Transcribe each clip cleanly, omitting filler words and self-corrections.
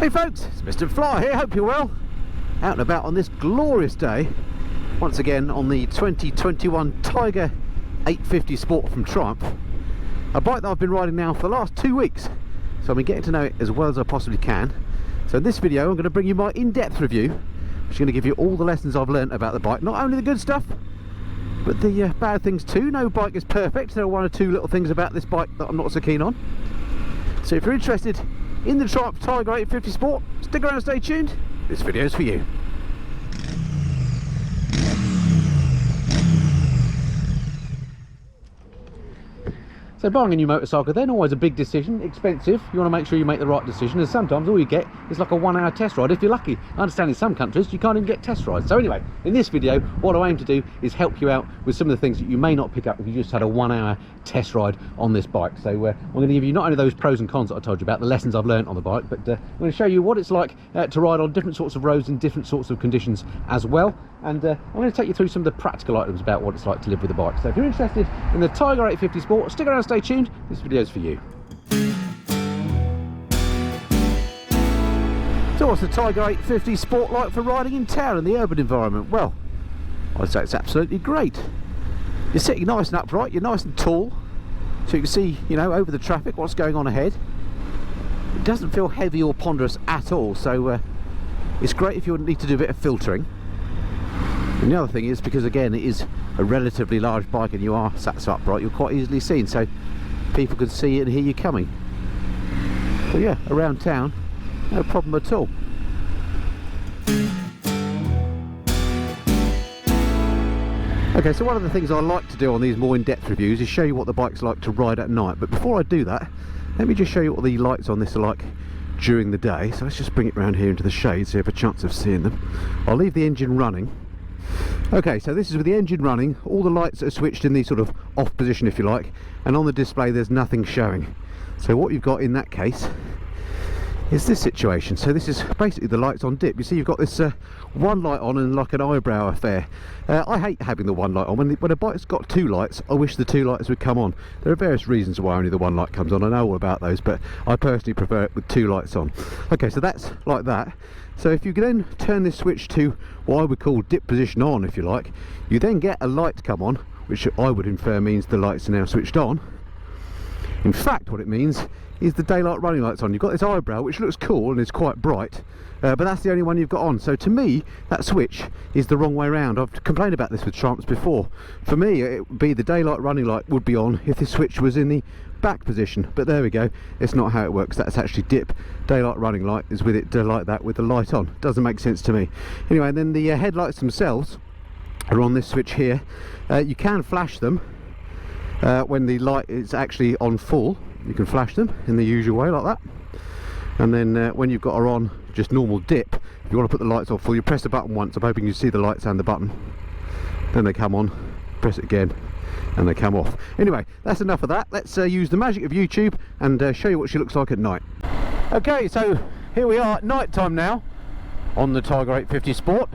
Hey folks, it's Mr. Fly here, hope you're well. Out and about on this glorious day, once again on the 2021 Tiger 850 Sport from Triumph. A bike that I've been riding now for the last 2 weeks, so I've been getting to know it as well as I possibly can. So in this video I'm going to bring you my in-depth review, which is going to give you all the lessons I've learned about the bike. Not only the good stuff, but the bad things too. No bike is perfect, there are one or two little things about this bike that I'm not so keen on. So if you're interested in the Triumph Tiger 850 Sport, stick around and stay tuned, this video is for you. So buying a new motorcycle then, always a big decision, expensive. You want to make sure you make the right decision, and sometimes all you get is like a 1 hour test ride if you're lucky. I understand in some countries you can't even get test rides. So anyway, in this video what I aim to do is help you out with some of the things that you may not pick up if you just had a 1 hour test ride on this bike. So I'm going to give you not only those pros and cons that I told you about, the lessons I've learned on the bike, but I'm going to show you what it's like to ride on different sorts of roads in different sorts of conditions as well. And I'm going to take you through some of the practical items about what it's like to live with the bike. So if you're interested in the Tiger 850 Sport, stick around and stay tuned, this video is for you. So what's the Tiger 850 Sport like for riding in town in the urban environment? Well, I'd say it's absolutely great. You're sitting nice and upright, you're nice and tall, so you can see, you know, over the traffic what's going on ahead. It doesn't feel heavy or ponderous at all, so it's great if you need to do a bit of filtering. And the other thing is, because again it is a relatively large bike and you are sat so upright, you're quite easily seen, so people can see and hear you coming. So yeah, around town, no problem at all. Okay, so one of the things I like to do on these more in-depth reviews is show you what the bike's like to ride at night. But before I do that, let me just show you what the lights on this are like during the day. So let's just bring it around here into the shade so you have a chance of seeing them. I'll leave the engine running. Okay, so this is with the engine running, all the lights are switched in the sort of off position if you like, and on the display there's nothing showing. So what you've got in that case is this situation. So this is basically the lights on dip. You see you've got this one light on and like an eyebrow affair. I hate having the one light on. When a bike's got two lights, I wish the two lights would come on. There are various reasons why only the one light comes on, I know all about those, but I personally prefer it with two lights on. Okay, so that's like that. So if you then turn this switch to what I would call dip position on, if you like, you then get a light come on, which I would infer means the lights are now switched on. In fact, what it means is the daylight running lights on. You've got this eyebrow which looks cool and is quite bright, but that's the only one you've got on. So to me that switch is the wrong way around. I've complained about this with Triumphs before. For me it would be the daylight running light would be on if the switch was in the back position, but there we go, it's not how it works. That's actually dip. Daylight running light is with it like that with the light on. Doesn't make sense to me. Anyway, and then the headlights themselves are on this switch here. You can flash them when the light is actually on full. You can flash them in the usual way like that, and then when you've got her on just normal dip, if you want to put the lights on full, you press the button once. I'm hoping you see the lights and the button, then they come on, press it again and they come off. Anyway, that's enough of that. Let's use the magic of YouTube and show you what she looks like at night. Okay, so here we are at night time now on the Tiger 850 Sport.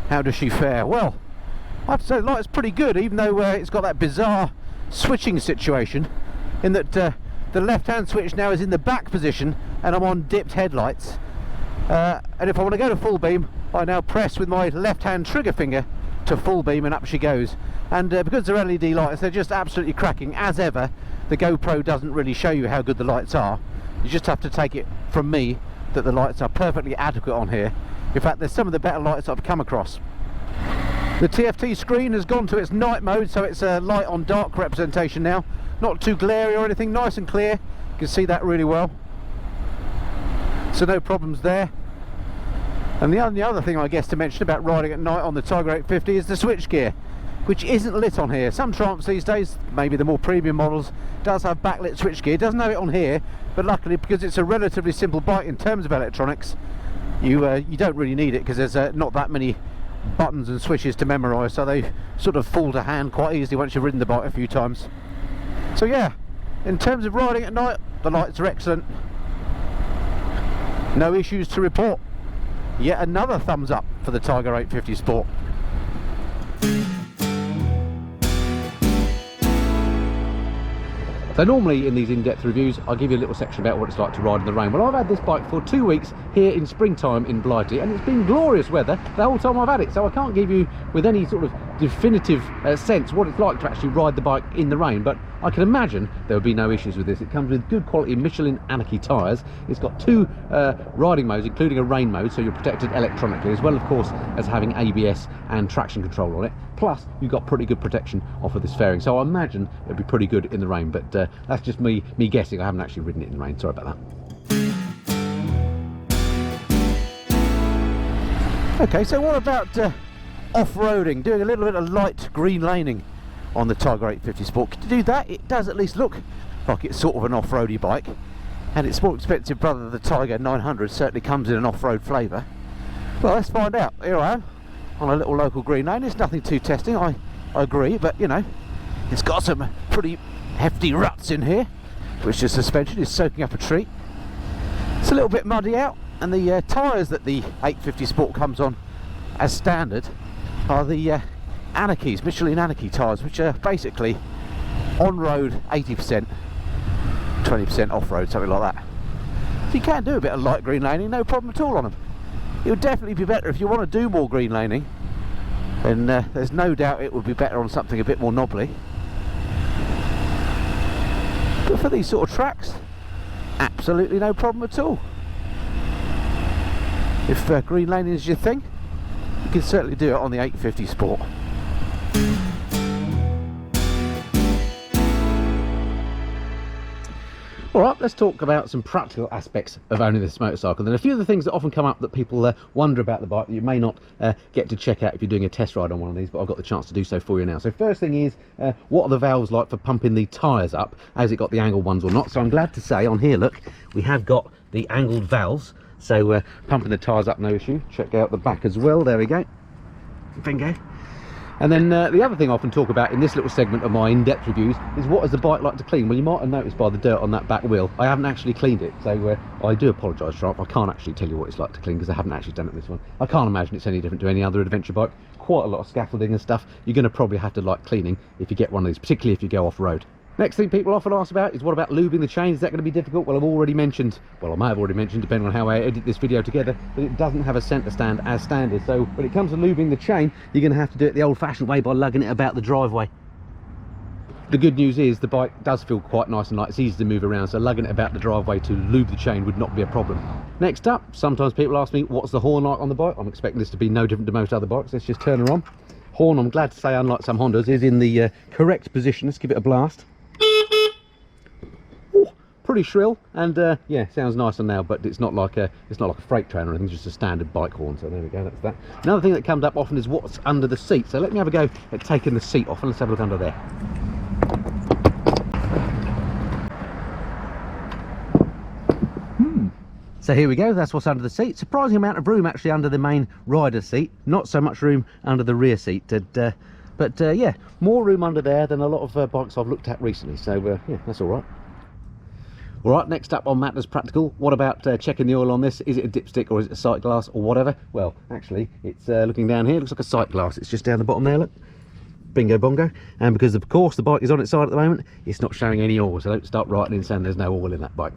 How does she fare? Well, I have to say the light's pretty good, even though it's got that bizarre switching situation in that the left hand switch now is in the back position and I'm on dipped headlights, and if I want to go to full beam I now press with my left hand trigger finger to full beam and up she goes. And because they're LED lights, they're just absolutely cracking. As ever, the GoPro doesn't really show you how good the lights are. You just have to take it from me that the lights are perfectly adequate on here. In fact, there's some of the better lights I've come across. The TFT screen has gone to its night mode, so it's a light on dark representation now. Not too glary or anything, nice and clear. You can see that really well. So no problems there. And the other thing I guess to mention about riding at night on the Tiger 850 is the switchgear, which isn't lit on here. Some Triumphs these days, maybe the more premium models, does have backlit switchgear. It doesn't have it on here, but luckily because it's a relatively simple bike in terms of electronics, you don't really need it because there's not that many buttons and switches to memorise, so they sort of fall to hand quite easily once you've ridden the bike a few times. So yeah, in terms of riding at night, the lights are excellent. No issues to report. Yet another thumbs up for the Tiger 850 Sport. So normally in these in-depth reviews I give you a little section about what it's like to ride in the rain. Well, I've had this bike for 2 weeks here in springtime in Blighty, and it's been glorious weather the whole time I've had it, so I can't give you with any sort of definitive sense what it's like to actually ride the bike in the rain, but I can imagine there would be no issues with this. It comes with good quality Michelin Anarchy tyres. It's got 2 riding modes, including a rain mode, so you're protected electronically, as well of course as having ABS and traction control on it. Plus you've got pretty good protection off of this fairing, so I imagine it'll be pretty good in the rain, but that's just me guessing. I haven't actually ridden it in the rain, sorry about that. Okay, so what about off-roading, doing a little bit of light green laning on the Tiger 850 Sport? To do that, it does at least look like it's sort of an off-roady bike, and its more expensive brother, the Tiger 900, certainly comes in an off-road flavour. Well, let's find out. Here I am on a little local green lane. It's nothing too testing, I agree, but you know, it's got some pretty hefty ruts in here, which the suspension is soaking up a treat. It's a little bit muddy out, and the tyres that the 850 Sport comes on as standard are the Anarchies, Michelin Anarchy tyres, which are basically on-road 80%, 20% off-road, something like that. So you can do a bit of light green laning, no problem at all on them. It would definitely be better if you want to do more green laning, then there's no doubt it would be better on something a bit more knobbly. But for these sort of tracks, absolutely no problem at all. If green laning is your thing, you can certainly do it on the 850 Sport. Alright, let's talk about some practical aspects of owning this motorcycle. And a few of the things that often come up that people wonder about the bike that you may not get to check out if you're doing a test ride on one of these, but I've got the chance to do so for you now. So first thing is, what are the valves like for pumping the tyres up? Has it got the angled ones or not? So I'm glad to say on here, look, we have got the angled valves. So pumping the tyres up, no issue. Check out the back as well, there we go. Bingo. And then the other thing I often talk about in this little segment of my in-depth reviews is what is the bike like to clean? Well, you might have noticed by the dirt on that back wheel, I haven't actually cleaned it. So I do apologise, Sharp. I can't actually tell you what it's like to clean because I haven't actually done it this one. I can't imagine it's any different to any other adventure bike. Quite a lot of scaffolding and stuff. You're going to probably have to like cleaning if you get one of these, particularly if you go off-road. Next thing people often ask about is what about lubing the chain? Is that going to be difficult? Well, I've already mentioned, well, I may have already mentioned, depending on how I edit this video together, that it doesn't have a centre stand as standard. So when it comes to lubing the chain, you're going to have to do it the old-fashioned way by lugging it about the driveway. The good news is the bike does feel quite nice and light. It's easy to move around, so lugging it about the driveway to lube the chain would not be a problem. Next up, sometimes people ask me, what's the horn like on the bike? I'm expecting this to be no different to most other bikes. Let's just turn her on. Horn, I'm glad to say, unlike some Hondas, is in the correct position. Let's give it a blast. Pretty shrill, and yeah, sounds nice and loud, but it's not like a freight train or anything, just a standard bike horn. So there we go, that's that. Another thing that comes up often is what's under the seat. So let me have a go at taking the seat off, and let's have a look under there. So here we go, that's what's under the seat. Surprising amount of room actually under the main rider's seat, not so much room under the rear seat. But yeah, more room under there than a lot of bikes I've looked at recently, so yeah, that's all right. Alright, next up on Matters Practical, what about checking the oil on this? Is it a dipstick or is it a sight glass or whatever? Well, actually, it's looking down here, it looks like a sight glass. It's just down the bottom there, look. Bingo bongo. And because of course the bike is on its side at the moment, it's not showing any oil, so don't start writing in saying there's no oil in that bike.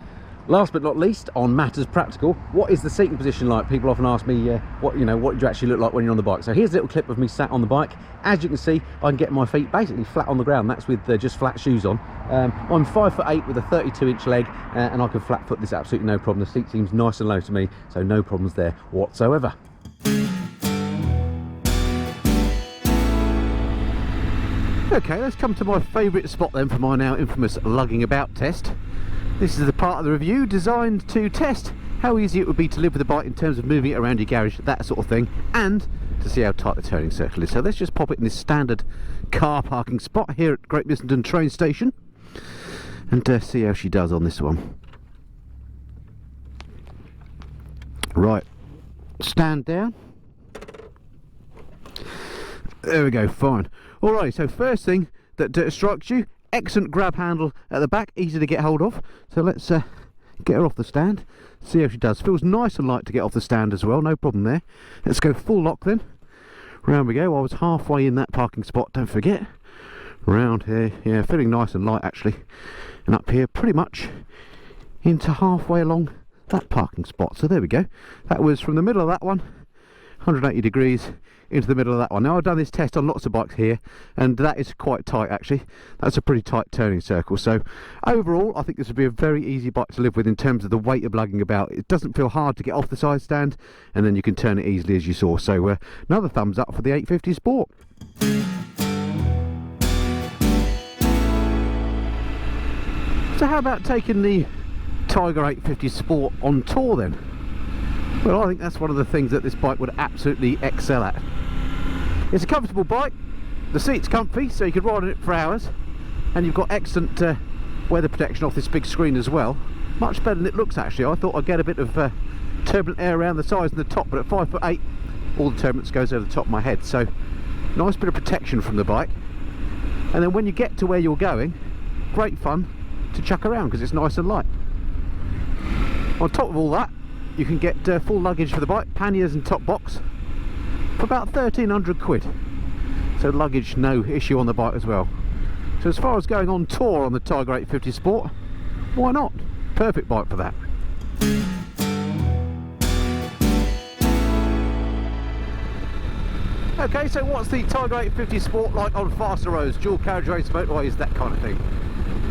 Last but not least, on Matters Practical, what is the seating position like? People often ask me, what do you actually look like when you're on the bike? So here's a little clip of me sat on the bike. As you can see, I can get my feet basically flat on the ground. That's with just flat shoes on. I'm 5'8" with a 32-inch leg, and I can flat foot this absolutely no problem. The seat seems nice and low to me, so no problems there whatsoever. Okay, let's come to my favourite spot then for my now infamous lugging about test. This is the part of the review designed to test how easy it would be to live with a bike in terms of moving it around your garage, that sort of thing, and to see how tight the turning circle is. So let's just pop it in this standard car parking spot here at Great Missington train station and see how she does on this one. Right, stand down. There we go, fine. Alright, so first thing that strikes you, excellent grab handle at the back, easy to get hold of. So let's get her off the stand, see how she does. Feels nice and light to get off the stand as well, no problem there. Let's go full lock then. Round we go. I was halfway in that parking spot, don't forget. Round here, yeah, feeling nice and light actually. and up here pretty much into halfway along that parking spot. So there we go, that was from the middle of that one, 180 degrees into the middle of that one. Now I've done this test on lots of bikes here, and that is quite tight actually. That's a pretty tight turning circle. So overall I think this would be a very easy bike to live with in terms of the weight of lugging about. It doesn't feel hard to get off the side stand, and then you can turn it easily, as you saw. So another thumbs up for the 850 Sport. So how about taking the Tiger 850 Sport on tour then? Well, I think that's one of the things that this bike would absolutely excel at. It's a comfortable bike, the seat's comfy, so you could ride on it for hours, and you've got excellent weather protection off this big screen as well. Much better than it looks actually. I thought I'd get a bit of turbulent air around the sides and the top, but at 5'8", all the turbulence goes over the top of my head, so nice bit of protection from the bike. And then when you get to where you're going, great fun to chuck around because it's nice and light. On top of all that, you can get full luggage for the bike, panniers and top box, for about 1,300 quid. So luggage no issue on the bike as well. So as far as going on tour on the Tiger 850 Sport, why not? Perfect bike for that. Okay, so what's the Tiger 850 Sport like on faster roads, dual carriageways, motorways, that kind of thing?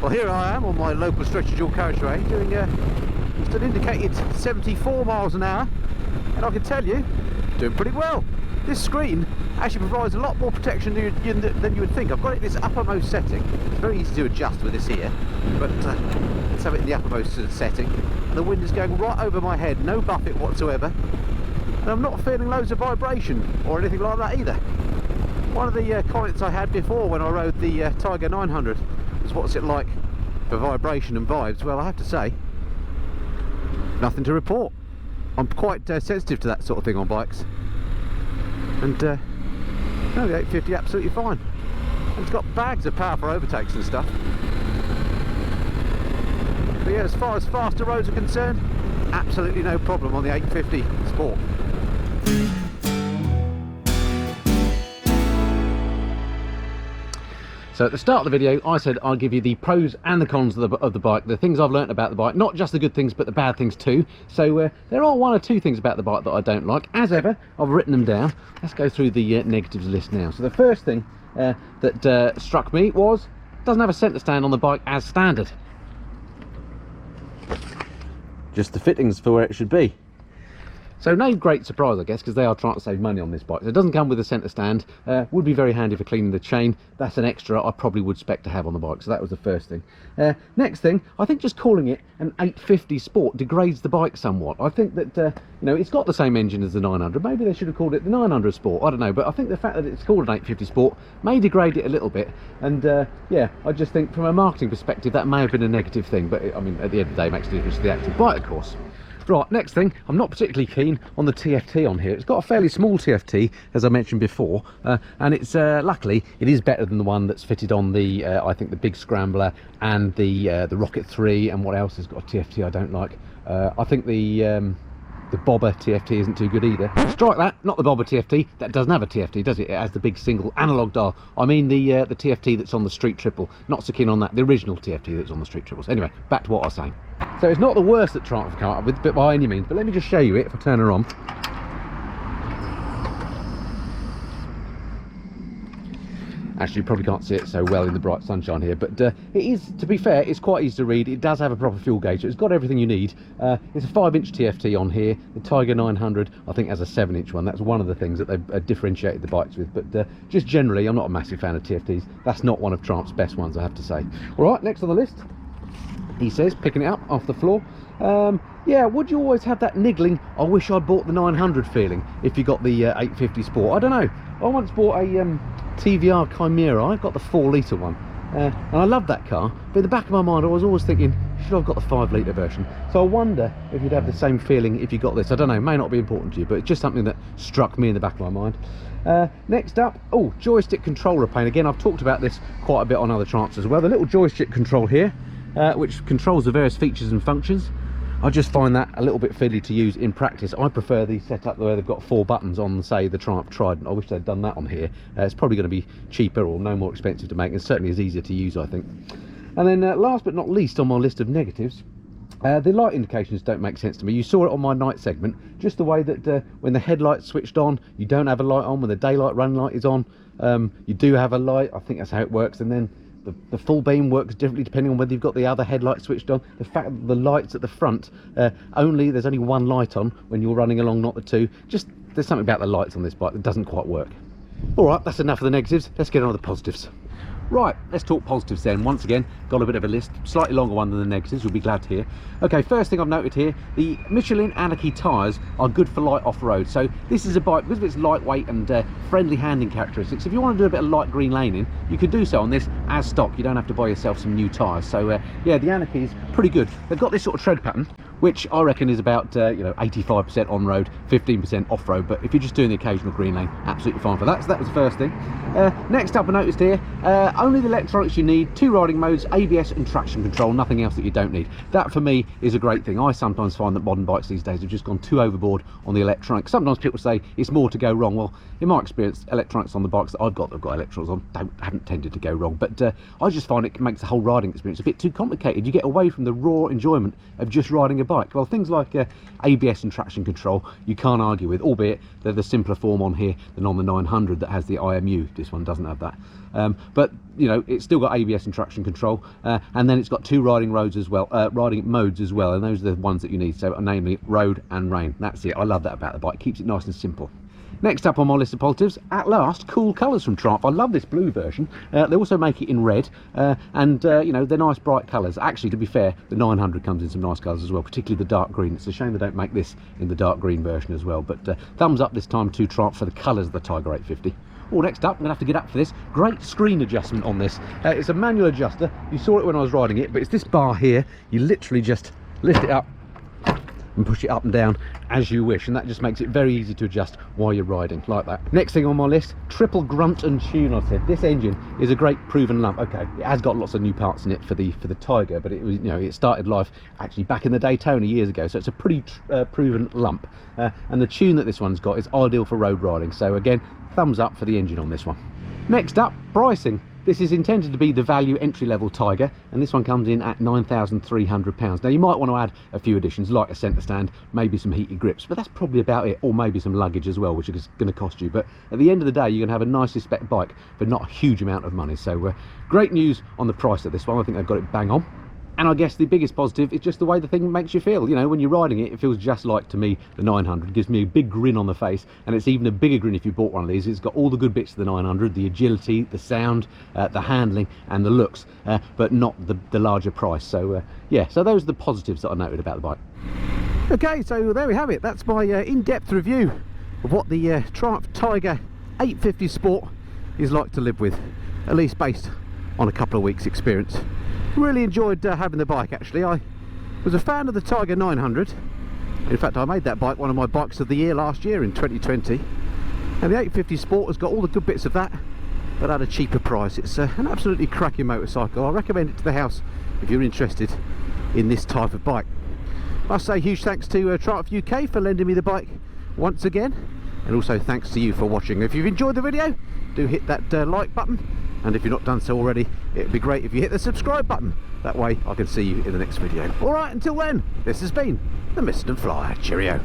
Well, here I am on my local stretch of dual carriageway doing just an indicated 74 miles an hour, and I can tell you, doing pretty well. This screen actually provides a lot more protection than you would think. I've got it in its uppermost setting. It's very easy to adjust with this here, but let's have it in the uppermost setting. The wind is going right over my head, no buffet whatsoever, and I'm not feeling loads of vibration or anything like that either. One of the comments I had before when I rode the Tiger 900 was, what's it like for vibration and vibes? Well, I have to say, nothing to report. I'm quite sensitive to that sort of thing on bikes, and no, the 850 absolutely fine. And it's got bags of power for overtakes and stuff. But yeah, as far as faster roads are concerned, absolutely no problem on the 850 Sport. So at the start of the video I said I'll give you the pros and the cons of the bike, the things I've learnt about the bike, not just the good things but the bad things too. So there are one or two things about the bike that I don't like. As ever, I've written them down. Let's go through the negatives list now. So the first thing that struck me was it doesn't have a centre stand on the bike as standard. Just the fittings for where it should be. So no great surprise, I guess, because they are trying to save money on this bike. So it doesn't come with a centre stand. Would be very handy for cleaning the chain. That's an extra I probably would expect to have on the bike. So that was the first thing. Next thing, I think just calling it an 850 Sport degrades the bike somewhat. I think that you know, it's got the same engine as the 900. Maybe they should have called it the 900 Sport. I don't know, but I think the fact that it's called an 850 Sport may degrade it a little bit. And yeah, I just think from a marketing perspective that may have been a negative thing. But I mean, at the end of the day, it makes a difference to the actual bike, of course. Right, next thing, I'm not particularly keen on the TFT on here. It's got a fairly small TFT, as I mentioned before, and it's luckily it is better than the one that's fitted on the I think the Big Scrambler and the Rocket 3, and what else has got a TFT I don't like. I think the Bobber TFT isn't too good either. Strike that, not the Bobber TFT. That doesn't have a TFT, does it? It has the big single analog dial. I mean the TFT that's on the Street Triple. Not so keen on that. The original TFT that's on the Street Triples. Anyway, back to what I was saying. So it's not the worst that Triumph have come up with, but by any means. But let me just show you it if I turn her on. Actually, you probably can't see it so well in the bright sunshine here, but it is, to be fair, it's quite easy to read. It does have a proper fuel gauge, so it's got everything you need. It's a 5-inch TFT on here. The Tiger 900, I think, has a 7-inch one. That's one of the things that they've differentiated the bikes with. But just generally, I'm not a massive fan of TFTs. That's not one of Triumph's best ones, I have to say. All right, next on the list, he says, picking it up off the floor. Yeah, would you always have that niggling, I wish I'd bought the 900 feeling if you got the 850 Sport? I don't know. I once bought a TVR Chimera. I got the 4-litre one, and I loved that car, but in the back of my mind I was always thinking, should I have got the 5-litre version? So I wonder if you'd have the same feeling if you got this. I don't know, may not be important to you, but it's just something that struck me in the back of my mind. Next up, oh, joystick controller pane. Again, I've talked about this quite a bit on other Triumphs as well. The little joystick control here, which controls the various features and functions. I just find that a little bit fiddly to use in practice. I prefer the setup where they've got 4 buttons on, say, the Triumph Trident. I wish they'd done that on here. It's probably going to be cheaper or no more expensive to make, and certainly is easier to use, I think. And then last but not least on my list of negatives, the light indications don't make sense to me. You saw it on my night segment, just the way that when the headlight's switched on, you don't have a light on. When the daylight running light is on, you do have a light. I think that's how it works. And then the full beam works differently depending on whether you've got the other headlight switched on. The fact that the lights at the front, there's only one light on when you're running along, not the two. Just, there's something about the lights on this bike that doesn't quite work. All right, that's enough of the negatives. Let's get on to the positives. Right, let's talk positives then. Once again, got a bit of a list, slightly longer one than the negatives, you'll be glad to hear. Okay, first thing I've noted here, the Michelin Anarchy tyres are good for light off-road. So this is a bike, because of its lightweight and friendly handling characteristics, if you want to do a bit of light green laning, you could do so on this as stock. You don't have to buy yourself some new tyres. So yeah, the Anarchy is pretty good. They've got this sort of tread pattern, which I reckon is about 85% on-road, 15% off-road. But if you're just doing the occasional green lane, absolutely fine for that. So that was the first thing. Next up, I noticed here, only the electronics you need, 2 riding modes, ABS and traction control, nothing else that you don't need. That for me is a great thing. I sometimes find that modern bikes these days have just gone too overboard on the electronics. Sometimes people say it's more to go wrong. Well, in my experience, electronics on the bikes that I've got electronics on haven't tended to go wrong. But I just find it makes the whole riding experience a bit too complicated. You get away from the raw enjoyment of just riding a bike. Well, things like ABS and traction control you can't argue with, albeit they're the simpler form on here than on the 900 that has the IMU. This one doesn't have that. But it's still got ABS and traction control, and then it's got 2 riding modes as well, and those are the ones that you need, so namely road and rain. That's it. I love that about the bike. Keeps it nice and simple. Next up on my list of positives, at last, cool colours from Triumph. I love this blue version. They also make it in red, and they're nice bright colours. Actually, to be fair, the 900 comes in some nice colours as well, particularly the dark green. It's a shame they don't make this in the dark green version as well, but thumbs up this time to Triumph for the colours of the Tiger 850. Oh, next up, I'm going to have to get up for this. Great screen adjustment on this. It's a manual adjuster. You saw it when I was riding it, but it's this bar here. You literally just lift it up and push it up and down as you wish, and that just makes it very easy to adjust while you're riding like that. Next thing on my list, triple grunt and tune. I said this engine is a great proven lump. Okay, it has got lots of new parts in it for the Tiger, but it was it started life actually back in the Daytona years ago, so it's a pretty proven lump, and the tune that this one's got is ideal for road riding. So again, thumbs up for the engine on this one. Next up, pricing. This is intended to be the value entry-level Tiger, and this one comes in at £9,300. Now, you might want to add a few additions, like a centre stand, maybe some heated grips, but that's probably about it, or maybe some luggage as well, which is going to cost you. But at the end of the day, you're going to have a nicely spec bike for not a huge amount of money. So great news on the price of this one. I think they've got it bang on. And I guess the biggest positive is just the way the thing makes you feel. When you're riding it, it feels just like, to me, the 900. It gives me a big grin on the face, and it's even a bigger grin if you bought one of these. It's got all the good bits of the 900, the agility, the sound, the handling, and the looks, but not the larger price. So, yeah, so those are the positives that I noted about the bike. Okay, so there we have it. That's my in-depth review of what the Triumph Tiger 850 Sport is like to live with, at least based on a couple of weeks' experience. Really enjoyed having the bike. Actually, I was a fan of the Tiger 900. In fact, I made that bike one of my bikes of the year last year in 2020, and the 850 Sport has got all the good bits of that, but at a cheaper price. It's an absolutely cracking motorcycle. I recommend it to the house if you're interested in this type of bike. I must say huge thanks to Triumph UK for lending me the bike once again, and also thanks to you for watching. If you've enjoyed the video, do hit that like button, and if you've not done so already, it'd be great if you hit the subscribe button. That way I can see you in the next video. Alright, until then, this has been the Mist and Flyer. Cheerio.